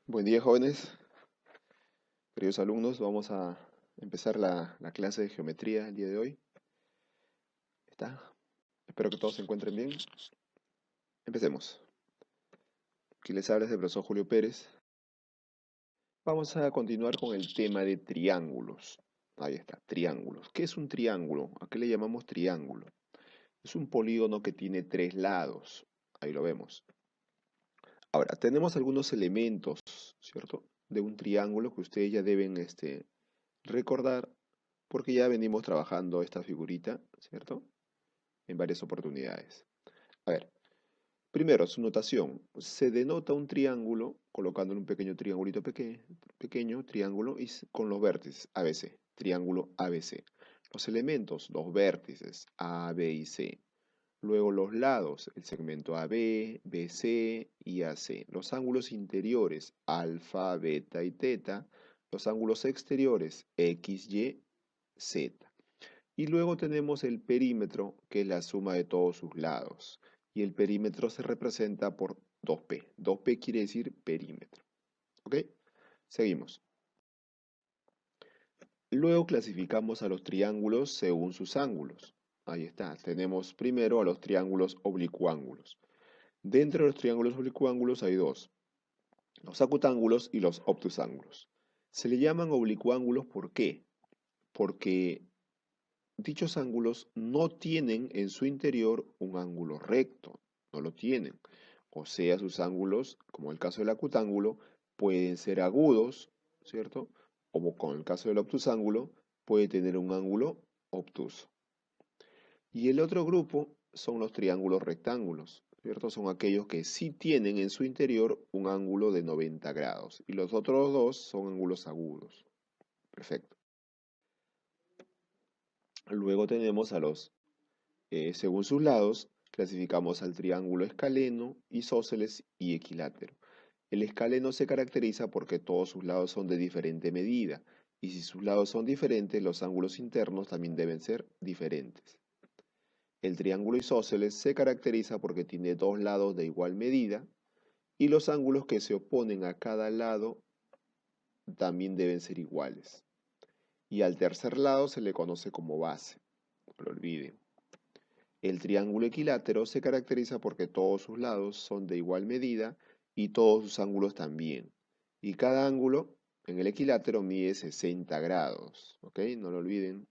Buen día, jóvenes, queridos alumnos. Vamos a empezar la clase de geometría el día de hoy. ¿Está? Espero que todos se encuentren bien. Empecemos. Aquí les habla el profesor Julio Pérez. Vamos a continuar con el tema de triángulos. Ahí está, triángulos. ¿Qué es un triángulo? ¿A qué le llamamos triángulo? Es un polígono que tiene tres lados. Ahí lo vemos. Ahora, tenemos algunos elementos, ¿cierto? De un triángulo que ustedes ya deben recordar porque ya venimos trabajando esta figurita, ¿cierto? En varias oportunidades. A ver, primero, su notación. Se denota un triángulo colocándole un pequeño triangulito pequeño, triángulo, y con los vértices ABC, triángulo ABC. Los elementos, los vértices A, B y C. Luego los lados, el segmento AB, BC y AC. Los ángulos interiores, alfa, beta y teta. Los ángulos exteriores, X, Y, Z. Y luego tenemos el perímetro, que es la suma de todos sus lados. Y el perímetro se representa por 2P. 2P quiere decir perímetro. ¿Ok? Seguimos. Luego clasificamos a los triángulos según sus ángulos. Ahí está. Tenemos primero a los triángulos oblicuángulos. Dentro de los triángulos oblicuángulos hay dos: los acutángulos y los obtusángulos. Se le llaman oblicuángulos, ¿por qué? Porque dichos ángulos no tienen en su interior un ángulo recto, no lo tienen. O sea, sus ángulos, como el caso del acutángulo, pueden ser agudos, ¿cierto? Como con el caso del obtusángulo, puede tener un ángulo obtuso. Y el otro grupo son los triángulos rectángulos, ¿cierto? Son aquellos que sí tienen en su interior un ángulo de 90 grados. Y los otros dos son ángulos agudos. Perfecto. Luego tenemos a los según sus lados, clasificamos al triángulo escaleno, isósceles y equilátero. El escaleno se caracteriza porque todos sus lados son de diferente medida, y si sus lados son diferentes, los ángulos internos también deben ser diferentes. El triángulo isósceles se caracteriza porque tiene dos lados de igual medida, y los ángulos que se oponen a cada lado también deben ser iguales. Y al tercer lado se le conoce como base, no lo olviden. El triángulo equilátero se caracteriza porque todos sus lados son de igual medida y todos sus ángulos también. Y cada ángulo en el equilátero mide 60 grados. ¿Ok? No lo olviden.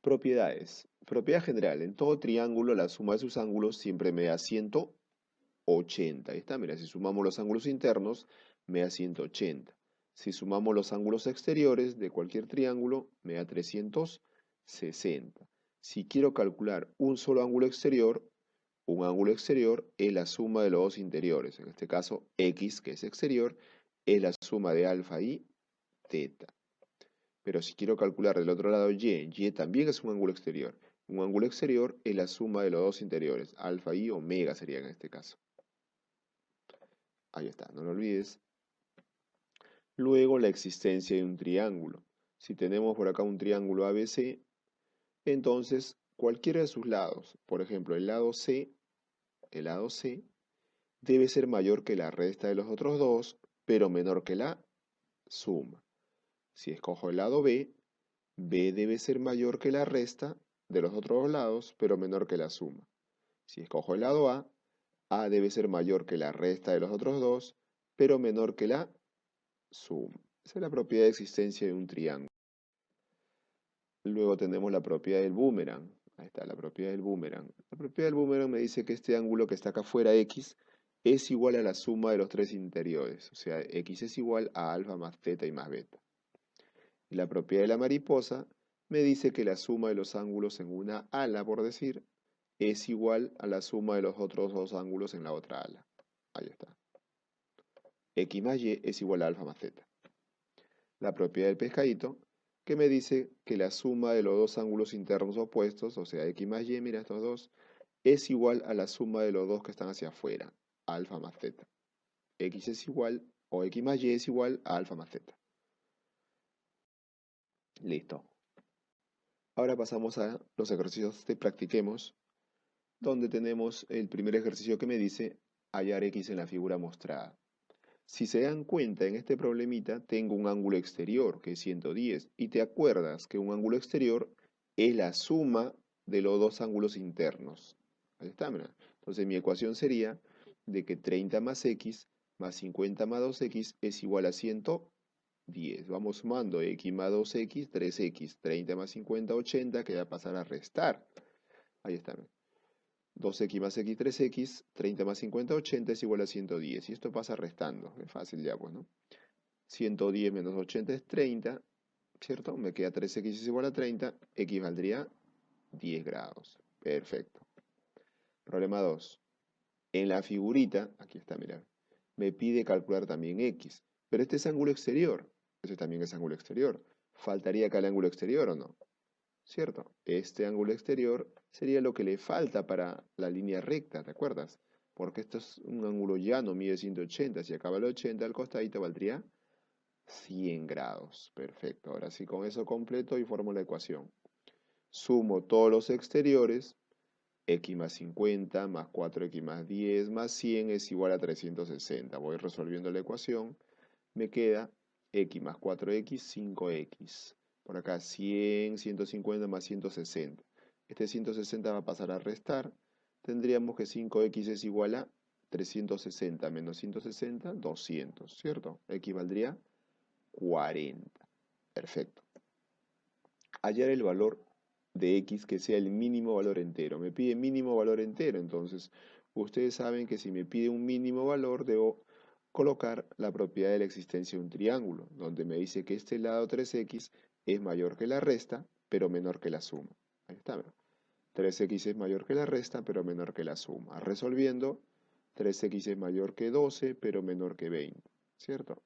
Propiedades. Propiedad general. En todo triángulo la suma de sus ángulos siempre me da 180. Ahí está, mira, si sumamos los ángulos internos me da 180. Si sumamos los ángulos exteriores de cualquier triángulo me da 360. Si quiero calcular un solo ángulo exterior, un ángulo exterior es la suma de los dos interiores. En este caso, X, que es exterior, es la suma de alfa y teta. Pero si quiero calcular del otro lado Y también es un ángulo exterior. Un ángulo exterior es la suma de los dos interiores. Alfa y omega sería en este caso. Ahí está, no lo olvides. Luego, la existencia de un triángulo. Si tenemos por acá un triángulo ABC, entonces cualquiera de sus lados, por ejemplo, el lado C, debe ser mayor que la resta de los otros dos, pero menor que la suma. Si escojo el lado B, B debe ser mayor que la resta de los otros dos lados, pero menor que la suma. Si escojo el lado A debe ser mayor que la resta de los otros dos, pero menor que la suma. Esa es la propiedad de existencia de un triángulo. Luego tenemos la propiedad del boomerang. Ahí está, la propiedad del boomerang. La propiedad del boomerang me dice que este ángulo que está acá afuera, X, es igual a la suma de los tres interiores. O sea, X es igual a alfa más teta y más beta. Y la propiedad de la mariposa me dice que la suma de los ángulos en una ala, por decir, es igual a la suma de los otros dos ángulos en la otra ala. Ahí está. X más Y es igual a alfa más teta. La propiedad del pescadito, que me dice que la suma de los dos ángulos internos opuestos, o sea, X más Y, mira estos dos, es igual a la suma de los dos que están hacia afuera, alfa más teta. X es igual, o X más Y es igual a alfa más teta. Listo. Ahora pasamos a los ejercicios de practiquemos, donde tenemos el primer ejercicio que me dice hallar X en la figura mostrada. Si se dan cuenta, en este problemita tengo un ángulo exterior, que es 110, y te acuerdas que un ángulo exterior es la suma de los dos ángulos internos. Ahí está, mira. Entonces mi ecuación sería de que 30 más x más 50 más 2x es igual a 110. Vamos sumando x más 2x, 3x, 30 más 50, 80, que va a pasar a restar. Ahí está, mira. 2x más x, 3x, 30 más 50, 80 es igual a 110. Y esto pasa restando. Es fácil ya, pues, ¿no? 110 menos 80 es 30, ¿cierto? Me queda 3x es igual a 30, x valdría 10 grados. Perfecto. Problema 2. En la figurita, aquí está, mira, me pide calcular también x. Pero este es ángulo exterior. Ese también es ángulo exterior. ¿Faltaría acá el ángulo exterior o no? ¿Cierto? Este ángulo exterior sería lo que le falta para la línea recta, ¿te acuerdas? Porque esto es un ángulo llano, mide 180. Si acaba el 80, al costadito valdría 100 grados. Perfecto. Ahora sí, con eso completo y formo la ecuación. Sumo todos los exteriores. X más 50 más 4x más 10 más 100 es igual a 360. Voy resolviendo la ecuación. Me queda x más 4x, 5x. Por acá 100, 150 más 160. Este 160 va a pasar a restar. Tendríamos que 5x es igual a 360 menos 160, 200, ¿cierto? X valdría 40. Perfecto. Hallar el valor de x que sea el mínimo valor entero. Me pide mínimo valor entero, entonces ustedes saben que si me pide un mínimo valor debo colocar la propiedad de la existencia de un triángulo, donde me dice que este lado 3x es mayor que la resta, pero menor que la suma. Ahí está, ¿verdad? 3x es mayor que la resta, pero menor que la suma. Resolviendo, 3x es mayor que 12, pero menor que 20, ¿cierto?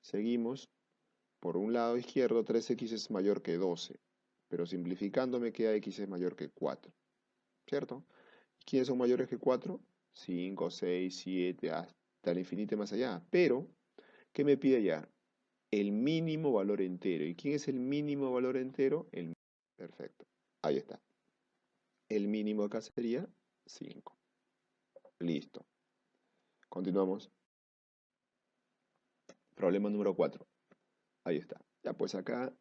Seguimos. Por un lado izquierdo, 3x es mayor que 12, pero simplificando me queda x es mayor que 4, ¿cierto? ¿Quiénes son mayores que 4? 5, 6, 7, hasta el infinito y más allá. Pero, ¿qué me pide hallar? El mínimo valor entero. ¿Y quién es el mínimo valor entero? Perfecto. Ahí está. El mínimo acá sería 5. Listo. Continuamos. Problema número 4. Ahí está. Ya pues acá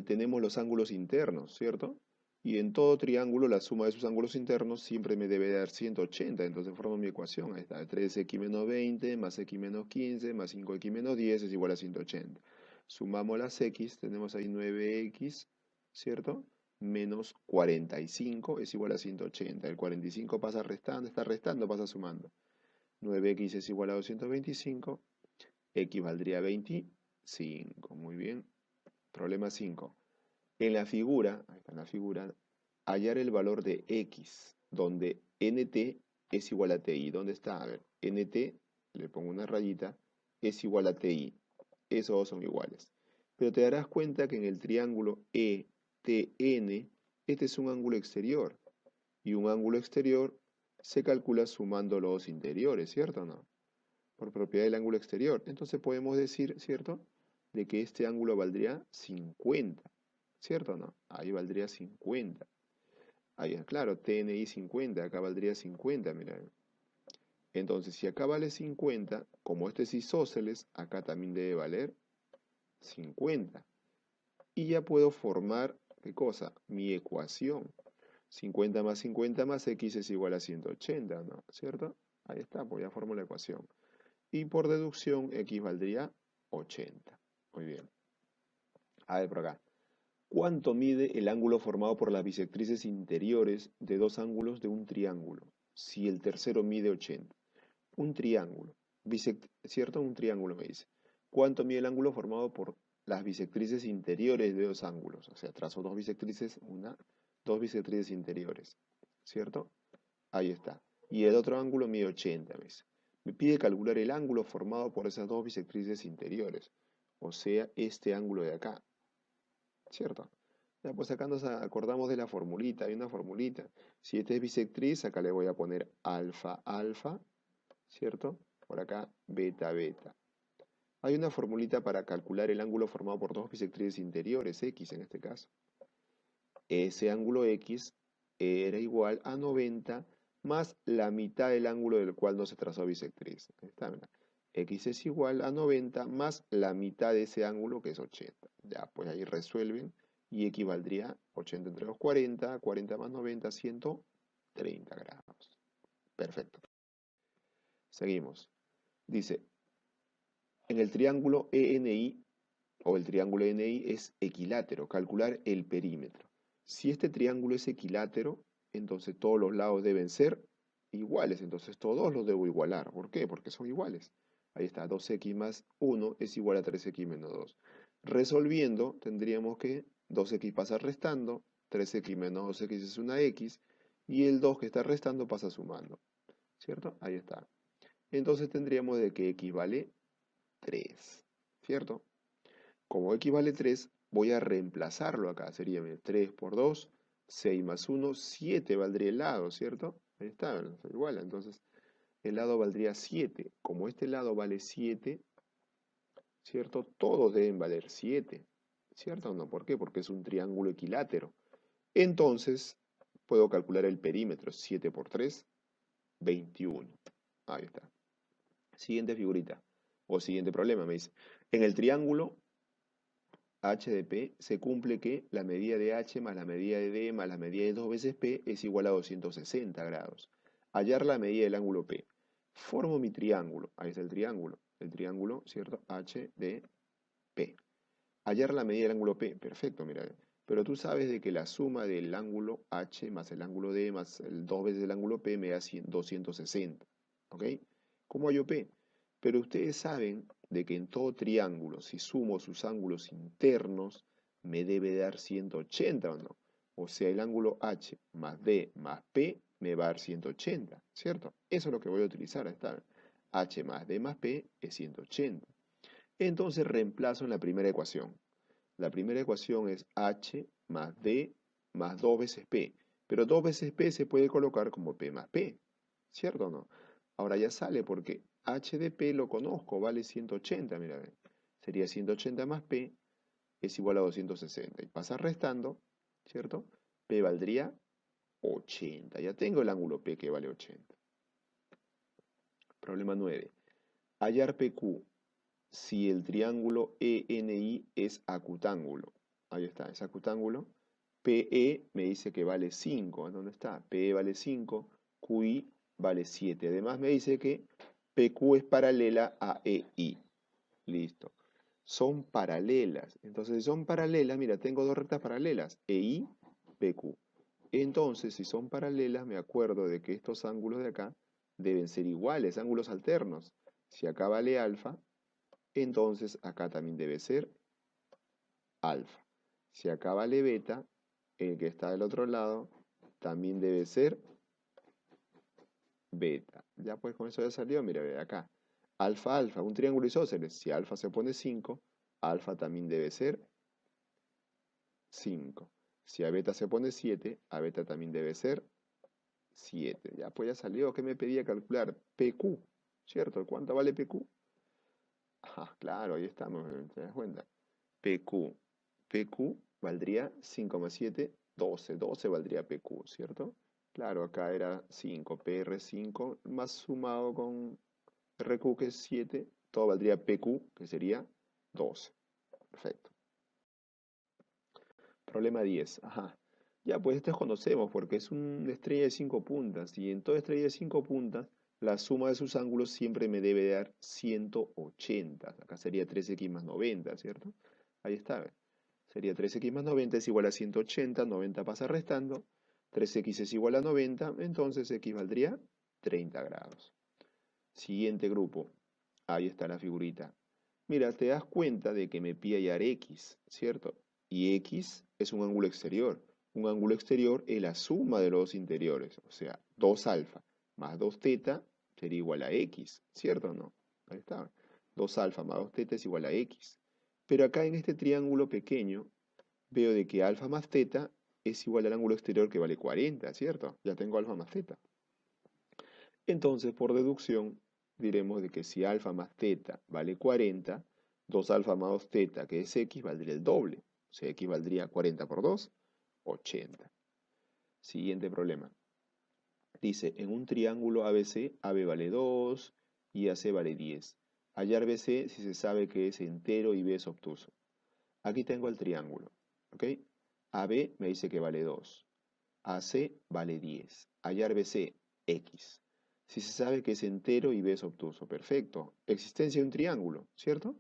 tenemos los ángulos internos, ¿cierto? Y en todo triángulo la suma de sus ángulos internos siempre me debe dar 180. Entonces formo mi ecuación. Ahí está. 3x menos 20 más x menos 15 más 5x menos 10 es igual a 180. Sumamos las x. Tenemos ahí 9x, ¿cierto? Menos 45 es igual a 180. El 45 pasa restando, está restando, pasa sumando. 9x es igual a 225. X valdría 25. Muy bien. Problema 5. En la figura, ahí está en la figura, hallar el valor de x, donde nt es igual a ti. ¿Dónde está? A ver, nt, le pongo una rayita, es igual a ti. Esos dos son iguales. Pero te darás cuenta que en el triángulo ETN, este es un ángulo exterior. Y un ángulo exterior se calcula sumando los dos interiores, ¿cierto o no? Por propiedad del ángulo exterior. Entonces podemos decir, ¿cierto?, de que este ángulo valdría 50, ¿cierto o no? Ahí valdría 50. Ahí, claro, TNI 50, acá valdría 50, mira. Entonces, si acá vale 50, como este es isósceles, acá también debe valer 50. Y ya puedo formar, ¿qué cosa? Mi ecuación. 50 más 50 más x es igual a 180, ¿no? ¿Cierto? Ahí está, pues ya formo la ecuación. Y por deducción, x valdría 80. Muy bien. A ver por acá. ¿Cuánto mide el ángulo formado por las bisectrices interiores de dos ángulos de un triángulo? Si el tercero mide 80. Un triángulo. ¿Cierto? Un triángulo me dice. ¿Cuánto mide el ángulo formado por las bisectrices interiores de dos ángulos? O sea, trazo dos bisectrices, dos bisectrices interiores. ¿Cierto? Ahí está. Y el otro ángulo mide 80, me dice. Me pide calcular el ángulo formado por esas dos bisectrices interiores. O sea, este ángulo de acá. ¿Cierto? Ya, pues acá nos acordamos de la formulita. Hay una formulita. Si esta es bisectriz, acá le voy a poner alfa, alfa. ¿Cierto? Por acá, beta, beta. Hay una formulita para calcular el ángulo formado por dos bisectrices interiores, x en este caso. Ese ángulo x era igual a 90 más la mitad del ángulo del cual no se trazó bisectriz. Ahí está, mira. X es igual a 90 más la mitad de ese ángulo que es 80. Ya, pues ahí resuelven y equivaldría 80 entre los 40, 40 más 90, 130 grados. Perfecto. Seguimos. Dice, en el triángulo ENI o el triángulo ENI es equilátero, calcular el perímetro. Si este triángulo es equilátero, entonces todos los lados deben ser iguales, entonces todos los debo igualar. ¿Por qué? Porque son iguales. Ahí está, 2x más 1 es igual a 3x menos 2. Resolviendo, tendríamos que 2x pasa restando, 3x menos 2x es una x, y el 2 que está restando pasa sumando. ¿Cierto? Ahí está. Entonces tendríamos de que x vale 3. ¿Cierto? Como x vale 3, voy a reemplazarlo acá. Sería 3 por 2, 6 más 1, 7 valdría el lado, ¿cierto? Ahí está, igual. Entonces, el lado valdría 7. Como este lado vale 7, ¿cierto? Todos deben valer 7. ¿Cierto o no? ¿Por qué? Porque es un triángulo equilátero. Entonces, puedo calcular el perímetro. 7 por 3, 21. Ahí está. Siguiente figurita. O siguiente problema, me dice. En el triángulo h de P se cumple que la medida de h más la medida de D más la medida de 2 veces P es igual a 260 grados. Hallar la medida del ángulo P. Formo mi triángulo. Ahí está el triángulo, ¿cierto? H de P. Hallar la medida del ángulo P. Perfecto, mira. Pero tú sabes de que la suma del ángulo H más el ángulo D más el 2 veces el ángulo P me da 260. ¿Ok? ¿Cómo hallo P? Pero ustedes saben de que en todo triángulo, si sumo sus ángulos internos, me debe dar 180 o no. O sea, el ángulo H más D más P me va a dar 180, ¿cierto? Eso es lo que voy a utilizar. Está. H más D más P es 180. Entonces reemplazo en la primera ecuación. La primera ecuación es H más D más 2 veces P. Pero 2 veces P se puede colocar como P más P, ¿cierto o no? Ahora ya sale porque H de P lo conozco, vale 180, mira, sería 180 más P es igual a 260. Y pasa restando, ¿cierto? P valdría 80. Ya tengo el ángulo P que vale 80. Problema 9. Hallar PQ si el triángulo ENI es acutángulo. Ahí está, es acutángulo. PE me dice que vale 5. ¿Dónde está? PE vale 5, QI vale 7. Además me dice que PQ es paralela a EI. Listo. Son paralelas. Entonces, si son paralelas, mira, tengo dos rectas paralelas, EI, PQ. Entonces, si son paralelas, me acuerdo de que estos ángulos de acá deben ser iguales, ángulos alternos. Si acá vale alfa, entonces acá también debe ser alfa. Si acá vale beta, el que está del otro lado también debe ser beta. Ya pues con eso ya salió, mira, ve acá. Alfa, alfa, un triángulo isósceles. Si alfa se pone 5, alfa también debe ser 5. Si a beta se pone 7, a beta también debe ser 7. Ya pues ya salió. ¿Qué me pedía calcular? PQ, ¿cierto? ¿Cuánto vale PQ? Ah, claro, ahí estamos, ¿te das cuenta? PQ. PQ valdría 5 más 7, 12. 12 valdría PQ, ¿cierto? Claro, acá era 5, PR5 más sumado con RQ que es 7, todo valdría PQ, que sería 12. Perfecto. Problema 10. Ajá. Ya, pues este conocemos porque es una estrella de 5 puntas y en toda estrella de 5 puntas la suma de sus ángulos siempre me debe dar 180. Acá sería 3x más 90, ¿cierto? Ahí está. Sería 3x más 90 es igual a 180, 90 pasa restando, 3x es igual a 90, entonces x valdría 30 grados. Siguiente grupo. Ahí está la figurita. Mira, te das cuenta de que me pide hallar x, ¿cierto? Y x es un ángulo exterior. Un ángulo exterior es la suma de los dos interiores. O sea, 2 alfa más 2 teta sería igual a x, ¿cierto o no? Ahí está. 2 alfa más 2 teta es igual a x. Pero acá en este triángulo pequeño veo de que alfa más teta es igual al ángulo exterior que vale 40, ¿cierto? Ya tengo alfa más teta. Entonces, por deducción, diremos de que si alfa más teta vale 40, 2 alfa más 2 teta, que es x, valdría el doble. O sea, x valdría 40 por 2, 80. Siguiente problema. Dice, en un triángulo ABC, AB vale 2 y AC vale 10. Hallar BC si se sabe que es entero y B es obtuso. Aquí tengo el triángulo, ¿ok? AB me dice que vale 2. AC vale 10. Hallar BC, X. Si se sabe que es entero y B es obtuso. Perfecto. Existencia de un triángulo, ¿cierto?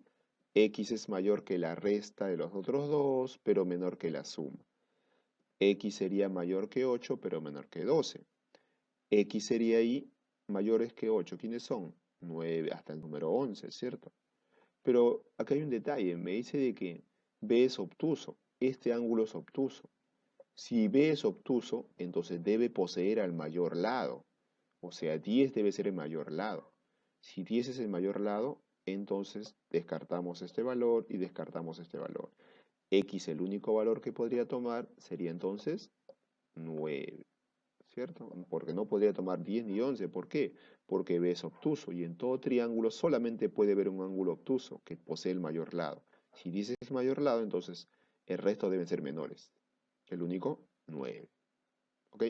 X es mayor que la resta de los otros dos, pero menor que la suma. X sería mayor que 8, pero menor que 12. X sería ahí mayores que 8. ¿Quiénes son? 9 hasta el número 11, ¿cierto? Pero acá hay un detalle. Me dice de que B es obtuso. Este ángulo es obtuso. Si B es obtuso, entonces debe poseer al mayor lado. O sea, 10 debe ser el mayor lado. Si 10 es el mayor lado, entonces descartamos este valor y descartamos este valor. X, el único valor que podría tomar, sería entonces 9, ¿cierto? Porque no podría tomar 10 ni 11. ¿Por qué? Porque B es obtuso y en todo triángulo solamente puede haber un ángulo obtuso que posee el mayor lado. Si 10 es el mayor lado, entonces el resto deben ser menores. El único, 9. ¿Ok?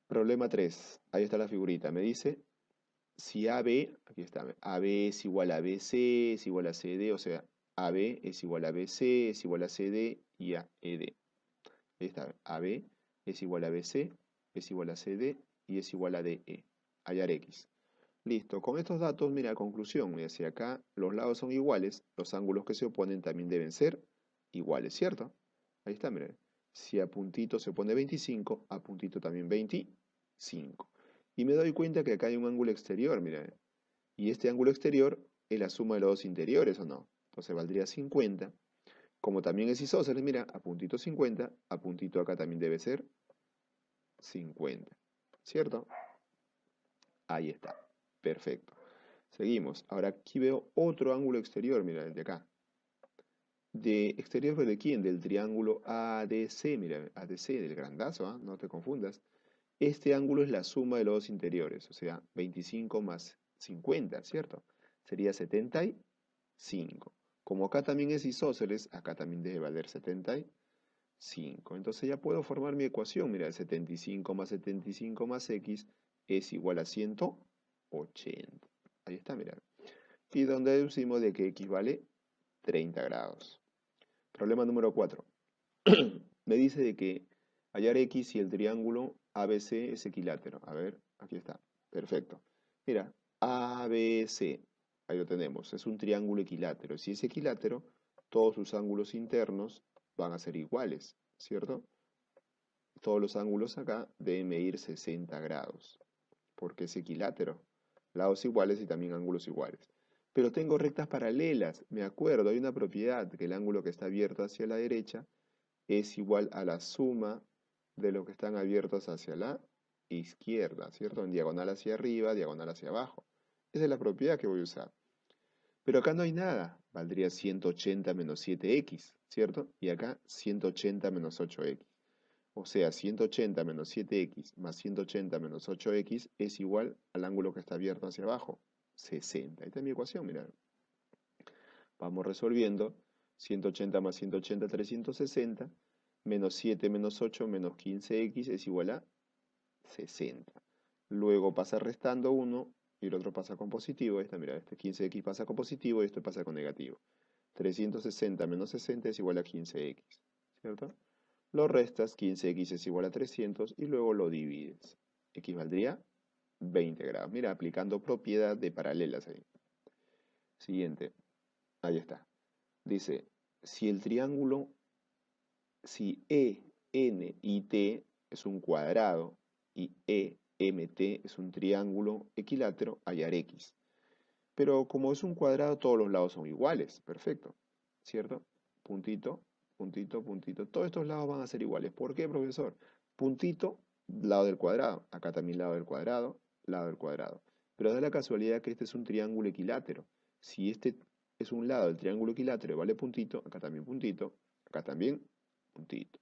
Problema 3. Ahí está la figurita. Me dice si AB, aquí está, AB es igual a BC, es igual a CD, o sea, AB es igual a BC, es igual a CD y a ED. Ahí está, AB es igual a BC, es igual a CD y es igual a DE. Hallar X. Listo, con estos datos, mira, conclusión, mira, si acá los lados son iguales, los ángulos que se oponen también deben ser iguales, ¿cierto? Ahí está, mira. Si a puntito se pone 25, a puntito también 25. Y me doy cuenta que acá hay un ángulo exterior, mira. Y este ángulo exterior es la suma de los dos interiores, ¿o no? Entonces valdría 50. Como también es isósceles, mira, a puntito 50, a puntito acá también debe ser 50. ¿Cierto? Ahí está. Perfecto. Seguimos. Ahora aquí veo otro ángulo exterior, mira, desde acá. ¿De exterior de quién? Del triángulo ADC, mira, ADC, del grandazo, ¿ah? No te confundas. Este ángulo es la suma de los dos interiores, o sea, 25 más 50, ¿cierto? Sería 75. Como acá también es isósceles, acá también debe valer 75. Entonces ya puedo formar mi ecuación. Mira, 75 más x es igual a 180. Ahí está, mira. Y donde deducimos de que x vale 30 grados. Problema número 4. Me dice de que hallar x si el triángulo ABC es equilátero. A ver, aquí está. Perfecto. Mira, ABC, ahí lo tenemos. Es un triángulo equilátero. Si es equilátero, todos sus ángulos internos van a ser iguales, ¿cierto? Todos los ángulos acá deben medir 60 grados, porque es equilátero. Lados iguales y también ángulos iguales. Pero tengo rectas paralelas. Me acuerdo, hay una propiedad que el ángulo que está abierto hacia la derecha es igual a la suma de los que están abiertos hacia la izquierda, ¿cierto? En diagonal hacia arriba, diagonal hacia abajo. Esa es la propiedad que voy a usar. Pero acá no hay nada. Valdría 180 menos 7x, ¿cierto? Y acá 180 menos 8x. O sea, 180 menos 7x más 180 menos 8x es igual al ángulo que está abierto hacia abajo, 60. Esta es mi ecuación, mirad. Vamos resolviendo. 180 más 180, 360. Menos 7 menos 8 menos 15x es igual a 60. Luego pasa restando 1 y el otro pasa con positivo. Ahí está, mira, este 15x pasa con positivo y esto pasa con negativo. 360 menos 60 es igual a 15x, ¿cierto? Lo restas, 15x es igual a 300 y luego lo divides. X valdría 20 grados. Mira, aplicando propiedad de paralelas ahí. Siguiente. Ahí está. Dice, si el triángulo, si E, N y T es un cuadrado y E, M, T es un triángulo equilátero, hallar X. Pero como es un cuadrado, todos los lados son iguales. Perfecto. ¿Cierto? Puntito, puntito, puntito. Todos estos lados van a ser iguales. ¿Por qué, profesor? Puntito, lado del cuadrado. Acá también lado del cuadrado, lado del cuadrado. Pero da la casualidad que este es un triángulo equilátero. Si este es un lado del triángulo equilátero y vale puntito, acá también puntito.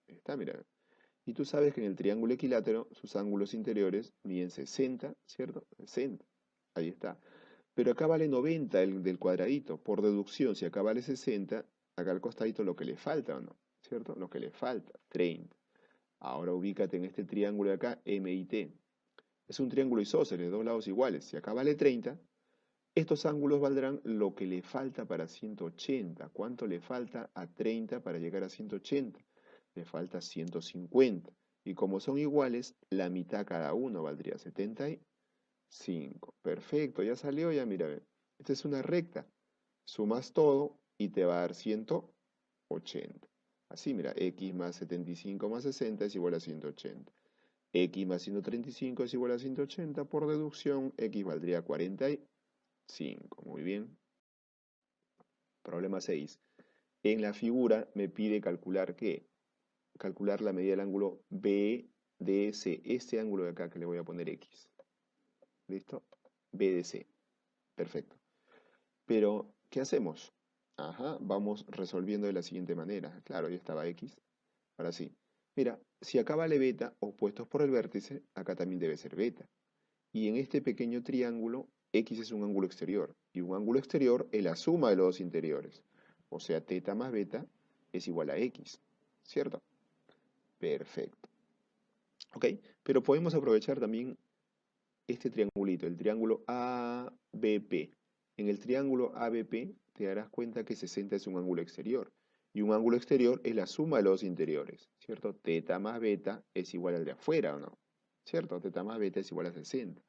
Está, mira. Y tú sabes que en el triángulo equilátero sus ángulos interiores miden 60, ¿cierto? 60. Ahí está. Pero acá vale 90 el del cuadradito. Por deducción, si acá vale 60, acá al costadito lo que le falta, ¿o no? ¿Cierto? Lo que le falta, 30. Ahora ubícate en este triángulo de acá, M y T. Es un triángulo isósceles, dos lados iguales. Si acá vale 30, estos ángulos valdrán lo que le falta para 180. ¿Cuánto le falta a 30 para llegar a 180? Le falta 150. Y como son iguales, la mitad cada uno valdría 75. Perfecto, ya salió, ya mira, ve. Esta es una recta. Sumas todo y te va a dar 180. Así, mira, x más 75 más 60 es igual a 180. X más 135 es igual a 180. Por deducción, x valdría 45. Muy bien. Problema 6. En la figura me pide calcular ¿qué? Calcular la medida del ángulo BDC. Este ángulo de acá que le voy a poner X. ¿Listo? BDC. Perfecto. Pero, ¿qué hacemos? Ajá, vamos resolviendo de la siguiente manera. Claro, ya estaba X. Ahora sí. Mira, si acá vale beta, opuestos por el vértice, acá también debe ser beta. Y en este pequeño triángulo, X es un ángulo exterior. Y un ángulo exterior es la suma de los dos interiores. O sea, teta más beta es igual a X. ¿Cierto? Perfecto. ¿Ok? Pero podemos aprovechar también este triangulito, el triángulo ABP. En el triángulo ABP te darás cuenta que 60 es un ángulo exterior. Y un ángulo exterior es la suma de los dos interiores. ¿Cierto? Teta más beta es igual al de afuera, ¿o no? ¿Cierto? Teta más beta es igual a 60.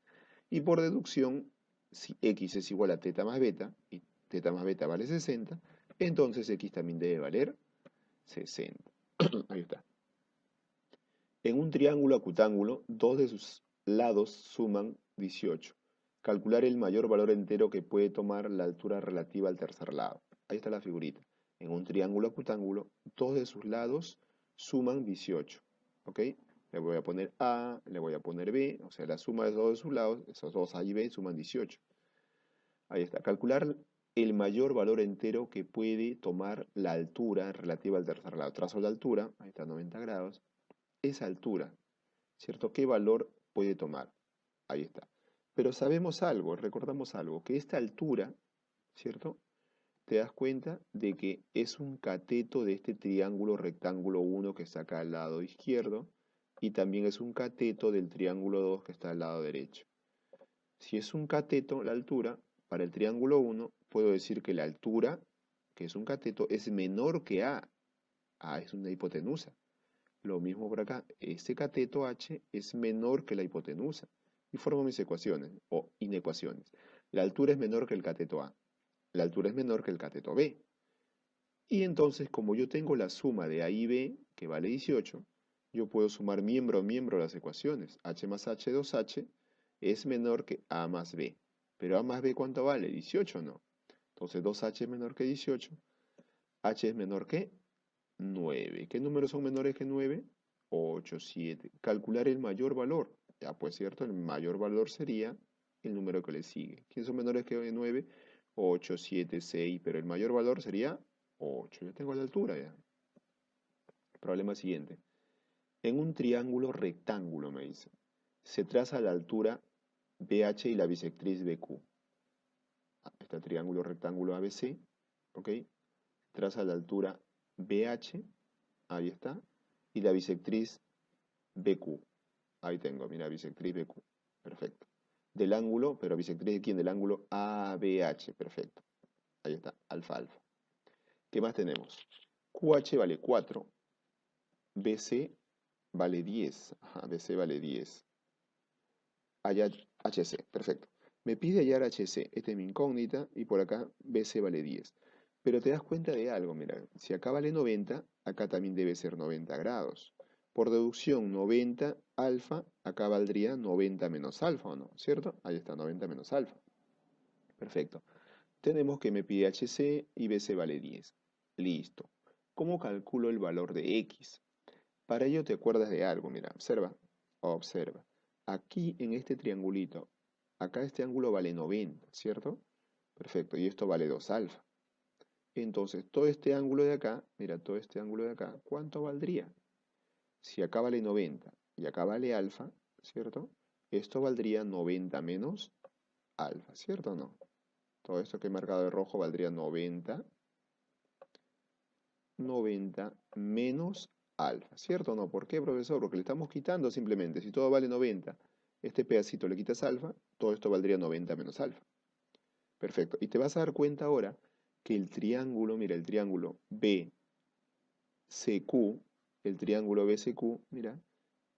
Y por deducción, si x es igual a teta más beta, y teta más beta vale 60, entonces x también debe valer 60. Ahí está. En un triángulo acutángulo, dos de sus lados suman 18. Calcular el mayor valor entero que puede tomar la altura relativa al tercer lado. Ahí está la figurita. En un triángulo acutángulo, dos de sus lados suman 18. ¿Ok? Le voy a poner A, le voy a poner B, o sea, la suma de dos de sus lados, esos dos A y B suman 18. Ahí está. Calcular el mayor valor entero que puede tomar la altura relativa al tercer lado. Trazo la altura, ahí está 90 grados. Esa altura, ¿cierto? ¿Qué valor puede tomar? Ahí está. Pero sabemos algo, recordamos algo, que esta altura, ¿cierto? Te das cuenta de que es un cateto de este triángulo rectángulo 1 que está acá al lado izquierdo y también es un cateto del triángulo 2 que está al lado derecho. Si es un cateto, la altura, para el triángulo 1, puedo decir que la altura, que es un cateto, es menor que A. A es una hipotenusa. Lo mismo por acá, este cateto H es menor que la hipotenusa. Y formo mis ecuaciones, o inecuaciones. La altura es menor que el cateto A. La altura es menor que el cateto B. Y entonces, como yo tengo la suma de A y B, que vale 18, yo puedo sumar miembro a miembro las ecuaciones. H más H, 2H, es menor que A más B. Pero A más B, ¿cuánto vale? 18, ¿no? Entonces 2H es menor que 18. H es menor que 9. ¿Qué números son menores que 9? 8, 7. Calcular el mayor valor. Ya, pues cierto, el mayor valor sería el número que le sigue. ¿Quiénes son menores que 9? 8, 7, 6. Pero el mayor valor sería 8. Ya tengo la altura ya. Problema siguiente. En un triángulo rectángulo, me dice, se traza la altura BH y la bisectriz BQ. Este triángulo rectángulo ABC, ¿ok? Traza la altura BH, ahí está, y la bisectriz BQ. Ahí tengo, mira, bisectriz BQ. Perfecto. Del ángulo, pero bisectriz de quién? Del ángulo ABH. Perfecto. Ahí está, alfa, alfa. ¿Qué más tenemos? QH vale 4. BC vale 10. Ajá, BC vale 10. Hallar HC. Perfecto. Me pide hallar HC. Esta es mi incógnita. Y por acá BC vale 10. Pero te das cuenta de algo, mira. Si acá vale 90, acá también debe ser 90 grados. Por deducción, 90 alfa, acá valdría 90 menos alfa, ¿o no? ¿Cierto? Ahí está, 90 menos alfa. Perfecto. Tenemos que me pide HC y BC vale 10. Listo. ¿Cómo calculo el valor de X? Para ello te acuerdas de algo, mira, observa. Observa. Aquí en este triangulito, acá este ángulo vale 90, ¿cierto? Perfecto, y esto vale 2 alfa. Entonces, todo este ángulo de acá, mira, todo este ángulo de acá, ¿cuánto valdría? Si acá vale 90 y acá vale alfa, ¿cierto? Esto valdría 90 menos alfa, ¿cierto o no? Todo esto que he marcado de rojo valdría 90 menos alfa, ¿cierto o no? ¿Por qué, profesor? Porque le estamos quitando simplemente. Si todo vale 90, Este pedacito le quitas alfa, todo esto valdría 90 menos alfa. Perfecto. Y te vas a dar cuenta ahora que el triángulo, mira, el triángulo BCQ, el triángulo BCQ, mira,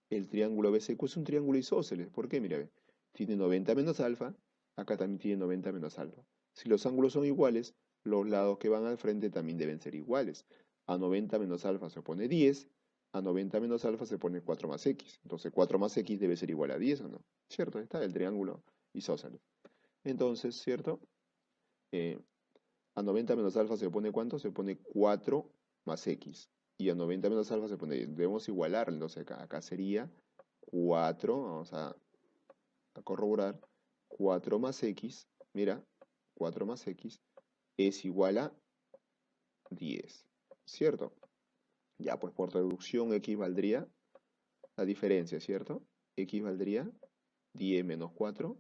el triángulo BCQ es un triángulo isósceles. ¿Por qué? Mira, ve, tiene 90 menos alfa, acá también tiene 90 menos alfa. Si los ángulos son iguales, los lados que van al frente también deben ser iguales. A 90 menos alfa se pone 10, a 90 menos alfa se pone 4 más x. Entonces 4 más x debe ser igual a 10, ¿o no? ¿Cierto? Está el triángulo isósceles. Entonces, ¿cierto? Eh, a 90 menos alfa se pone ¿cuánto? Se pone 4 más x. Y a 90 menos alfa se pone 10. Debemos igualar, entonces acá sería 4, vamos a corroborar, 4 más x, mira, 4 más x es igual a 10, ¿cierto? Ya, pues por reducción x valdría la diferencia, ¿cierto? X valdría 10 menos 4,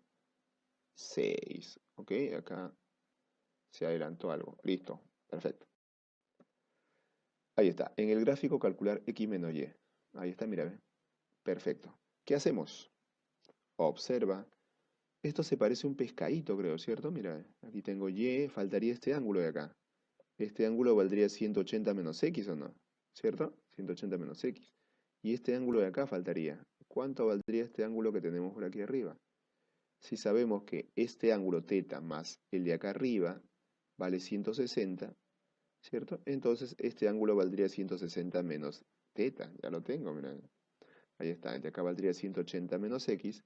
6, ¿ok? Acá se adelantó algo, listo, perfecto. Ahí está, en el gráfico calcular x menos y. Ahí está, mira, ve. Perfecto. ¿Qué hacemos? Observa. Esto se parece a un pescadito, creo, ¿cierto? Mira, aquí tengo y, faltaría este ángulo de acá. Este ángulo valdría 180 menos x, ¿o no? ¿Cierto? 180 menos x. Y este ángulo de acá faltaría. ¿Cuánto valdría este ángulo que tenemos por aquí arriba? Si sabemos que este ángulo θ más el de acá arriba vale 160, ¿cierto? Entonces este ángulo valdría 160 menos θ. Ya lo tengo, mira. Ahí está, el de acá valdría 180 menos x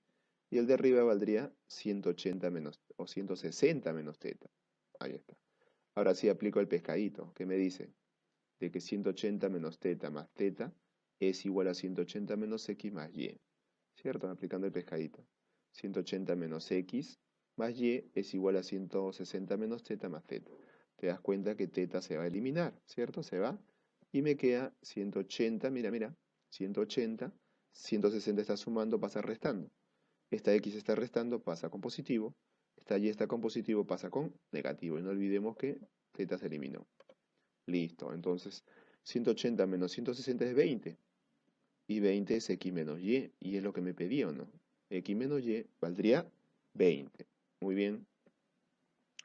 y el de arriba valdría 180 menos, o 160 menos θ. Ahí está. Ahora sí aplico el pescadito, que me dice de que 180 menos θ más θ es igual a 180 menos x más y. ¿Cierto? Aplicando el pescadito. 180 menos x más y es igual a 160 menos θ más θ. Te das cuenta que θ se va a eliminar, ¿cierto? Se va. Y me queda 180, mira, 180, 160 está sumando, pasa restando. Esta x está restando, pasa con positivo. Esta y está con positivo, pasa con negativo. Y no olvidemos que θ se eliminó. Listo, entonces 180 menos 160 es 20. Y 20 es x menos y. Y es lo que me pedía, ¿o no? X menos y valdría 20. Muy bien.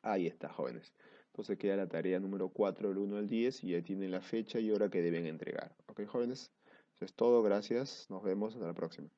Ahí está, jóvenes. Entonces queda la tarea número 4, el 1 al 10, y ahí tienen la fecha y hora que deben entregar. ¿Ok, jóvenes? Eso es todo, gracias. Nos vemos hasta la próxima.